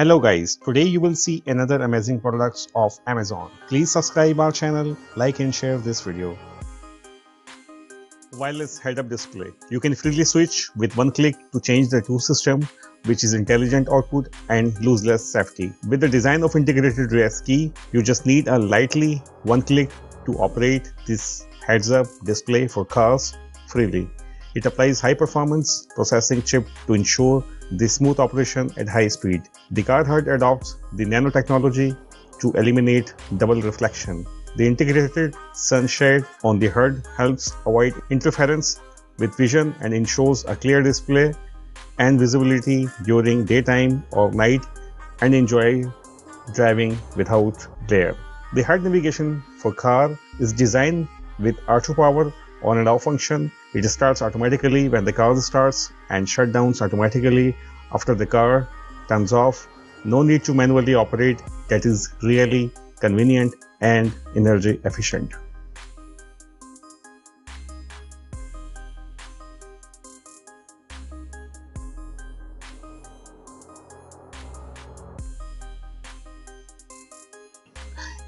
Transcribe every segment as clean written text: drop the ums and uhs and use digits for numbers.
Hello guys, today you will see another amazing products of Amazon. Please subscribe our channel, like and share this video. Wireless head-up display. You can freely switch with one click to change the tool system, which is intelligent output and lossless safety. With the design of integrated rear key, you just need a lightly one click to operate this heads-up display for cars freely. It applies high-performance processing chip to ensure the smooth operation at high speed. The car HUD adopts the nanotechnology to eliminate double reflection. The integrated sunshade on the HUD helps avoid interference with vision and ensures a clear display and visibility during daytime or night and enjoy driving without glare. The HUD navigation for car is designed with auto power on and off function. It starts automatically when the car starts and shuts down automatically after the car turns off. No need to manually operate. That is really convenient and energy efficient.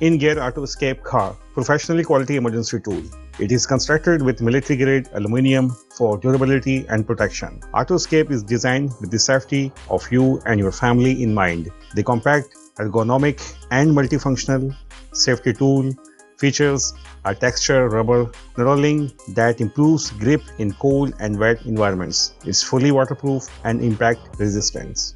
In-gear auto escape car, professionally quality emergency tool. It is constructed with military-grade aluminum for durability and protection. Auto escape is designed with the safety of you and your family in mind. The compact, ergonomic, and multifunctional safety tool features a texture rubber knurling that improves grip in cold and wet environments. It's fully waterproof and impact resistant.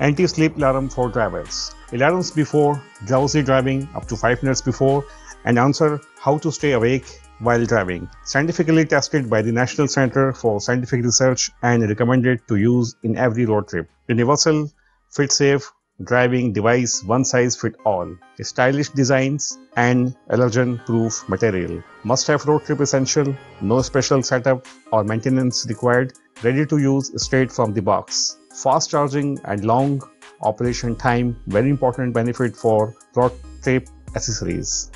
Anti-sleep alarm for drivers. Alarms before drowsy driving up to 5 minutes before and answer how to stay awake while driving. Scientifically tested by the National Center for Scientific Research and recommended to use in every road trip. Universal, fit-safe driving device, one size fits all. Stylish designs and allergen-proof material. Must-have road trip essential. No special setup or maintenance required. Ready to use straight from the box. Fast charging and long operation time, very important benefit for road trip accessories.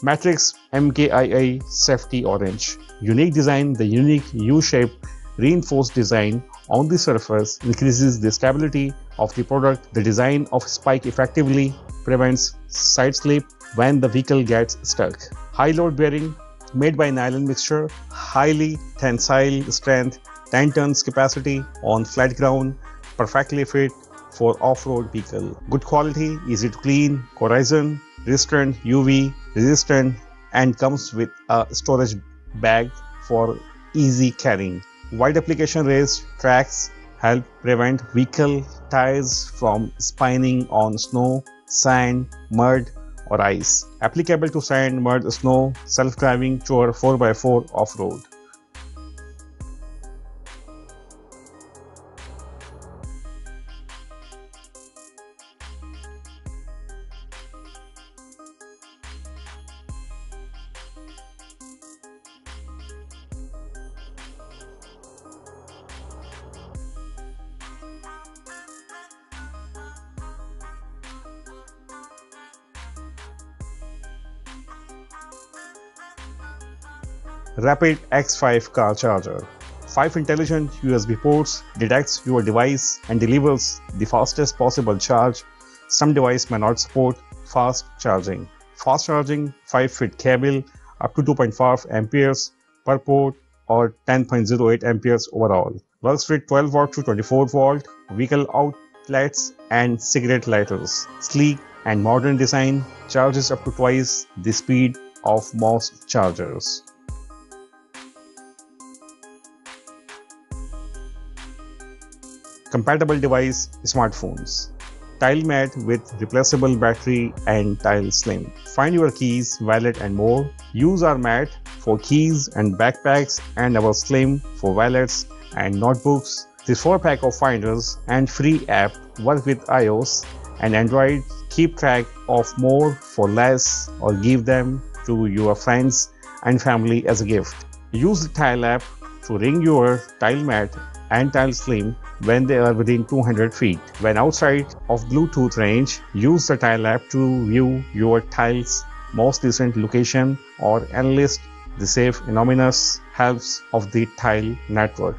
Matrix MKII Safety Orange. Unique design. The unique U-shaped reinforced design on the surface increases the stability of the product. The design of spike effectively prevents side slip when the vehicle gets stuck. High load bearing made by nylon mixture, highly tensile strength 10 tons capacity on flat ground, perfectly fit for off-road vehicle. Good quality, easy to clean, corrosion resistant, UV resistant, and comes with a storage bag for easy carrying. Wide application raised tracks help prevent vehicle tires from spinning on snow, sand, mud, or ice. Applicable to sand, mud, snow, self-driving tour 4x4 off-road. Rapid X5 car charger. 5 intelligent USB ports detects your device and delivers the fastest possible charge. Some devices may not support fast charging. Fast charging 5-foot cable up to 2.5 amperes per port or 10.08 amperes overall. Works with 12 volt to 24 volt vehicle outlets and cigarette lighters. Sleek and modern design, charges up to twice the speed of most chargers. Compatible device smartphones. Tile mat with replaceable battery and Tile Slim. Find your keys, wallet and more. Use our mat for keys and backpacks and our Slim for wallets and notebooks. This 4-pack of finders and free app work with iOS and Android. Keep track of more for less or give them to your friends and family as a gift. Use the Tile app to ring your tile mat and Tile Slim when they are within 200 feet. When outside of Bluetooth range, use the Tile app to view your tile's most recent location or enlist the safe anonymous helps of the Tile network.